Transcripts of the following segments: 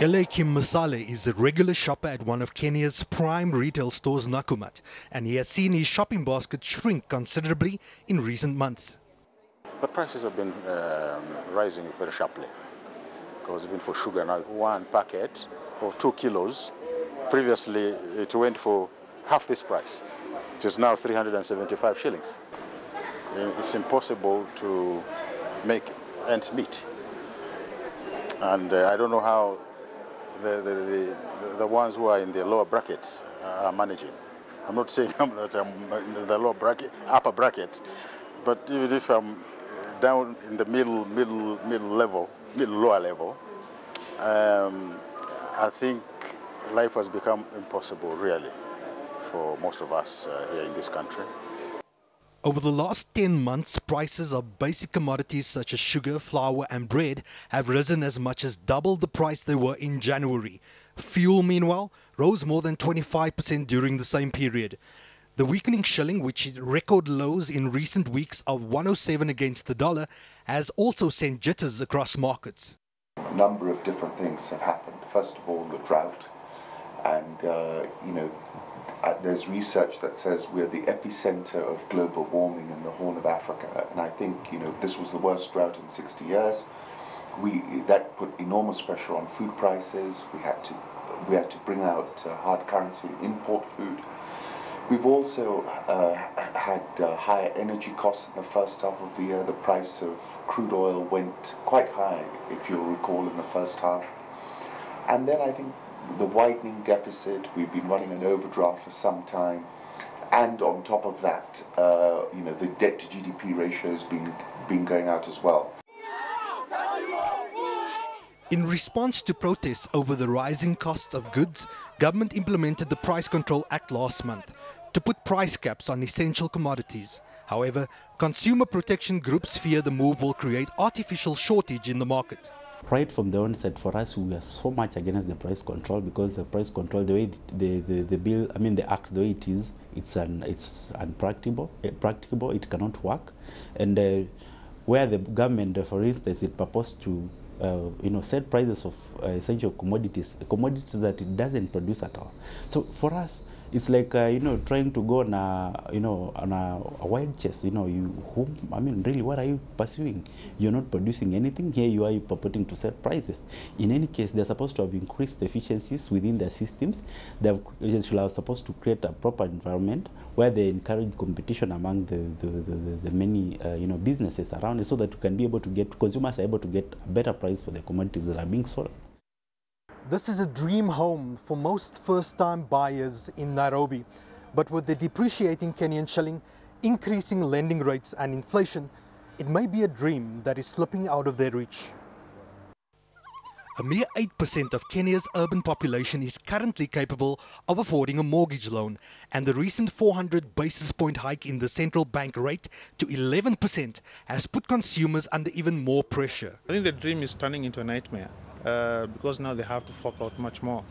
Kim Masale is a regular shopper at one of Kenya's prime retail stores, Nakumatt, and he has seen his shopping basket shrink considerably in recent months. The prices have been rising very sharply, because even for sugar now, one packet of 2 kilos, previously it went for half this price. It is now 375 shillings. It's impossible to make ends meet. And I don't know how the ones who are in the lower brackets are managing. I'm not saying that I'm in the lower bracket, upper bracket, but even if I'm down in the middle lower level, I think life has become impossible, really, for most of us here in this country. Over the last 10 months, prices of basic commodities such as sugar, flour and bread have risen as much as double the price they were in January. Fuel, meanwhile, rose more than 25% during the same period. The weakening shilling, which hit record lows in recent weeks of 107 against the dollar, has also sent jitters across markets. A number of different things have happened. First of all, the drought, and there's research that says we're the epicenter of global warming in the Horn of Africa, and I think this was the worst drought in 60 years. That put enormous pressure on food prices. We had to bring out hard currency and import food. We've also had higher energy costs in the first half of the year. The price of crude oil went quite high, if you'll recall, in the first half. And then I think the widening deficit, we've been running an overdraft for some time, and on top of that, the debt to GDP ratio has been going out as well. In response to protests over the rising costs of goods, government implemented the Price Control Act last month to put price caps on essential commodities. However, consumer protection groups fear the move will create artificial shortage in the market. Right from the onset, for us, we are so much against the price control, because the price control, the way the act, the way it is, it's unpracticable. It cannot work, and where the government, for instance, it proposed to set prices of essential commodities that it doesn't produce at all. So for us, it's like trying to go on a wild chase. Really, what are you pursuing? You're not producing anything. Here you are purporting to set prices. In any case, they're supposed to have increased efficiencies within their systems. They are supposed to create a proper environment where they encourage competition among the many businesses around it, so that consumers are able to get a better price for the commodities that are being sold. This is a dream home for most first-time buyers in Nairobi. But with the depreciating Kenyan shilling, increasing lending rates and inflation, it may be a dream that is slipping out of their reach. A mere 8% of Kenya's urban population is currently capable of affording a mortgage loan, and the recent 400 basis point hike in the central bank rate to 11% has put consumers under even more pressure. I think the dream is turning into a nightmare. Because now they have to fork out much more.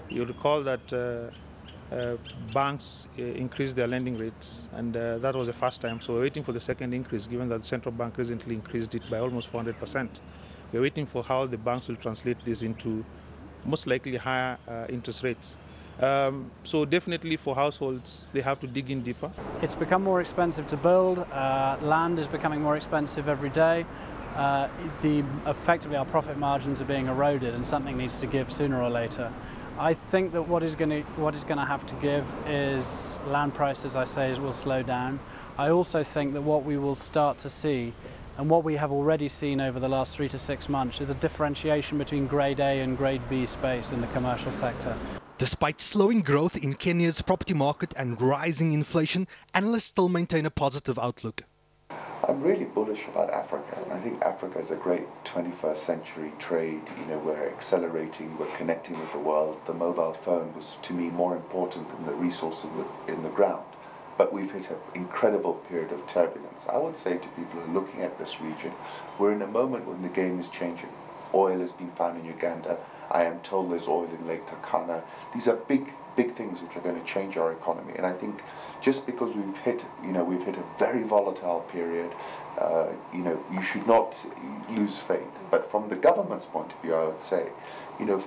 You recall that banks increased their lending rates, and that was the first time. So we're waiting for the second increase, given that the central bank recently increased it by almost 400%. We're waiting for how the banks will translate this into most likely higher interest rates. So definitely for households, they have to dig in deeper. It's become more expensive to build. Land is becoming more expensive every day. Effectively our profit margins are being eroded, and something needs to give sooner or later. I think that what is going to have to give is land prices, I say, will slow down. I also think that what we will start to see, and what we have already seen over the last 3 to 6 months, is a differentiation between grade A and grade B space in the commercial sector. Despite slowing growth in Kenya's property market and rising inflation, analysts still maintain a positive outlook. I'm really bullish about Africa, and I think Africa is a great 21st century trade. We're accelerating, we're connecting with the world. The mobile phone was, to me, more important than the resources in the ground. But we've hit an incredible period of turbulence. I would say to people who are looking at this region, we're in a moment when the game is changing. Oil has been found in Uganda. I am told there's oil in Lake Turkana. These are big big things which are going to change our economy. And I think just because we've hit a very volatile period, you should not lose faith. But from the government's point of view, I would say,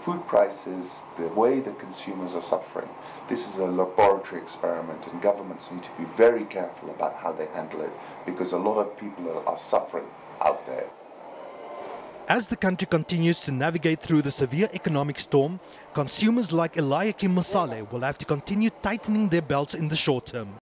food prices, the way that consumers are suffering, this is a laboratory experiment, and governments need to be very careful about how they handle it, because a lot of people are suffering out there. As the country continues to navigate through the severe economic storm, consumers like Eliakim Masale will have to continue tightening their belts in the short term.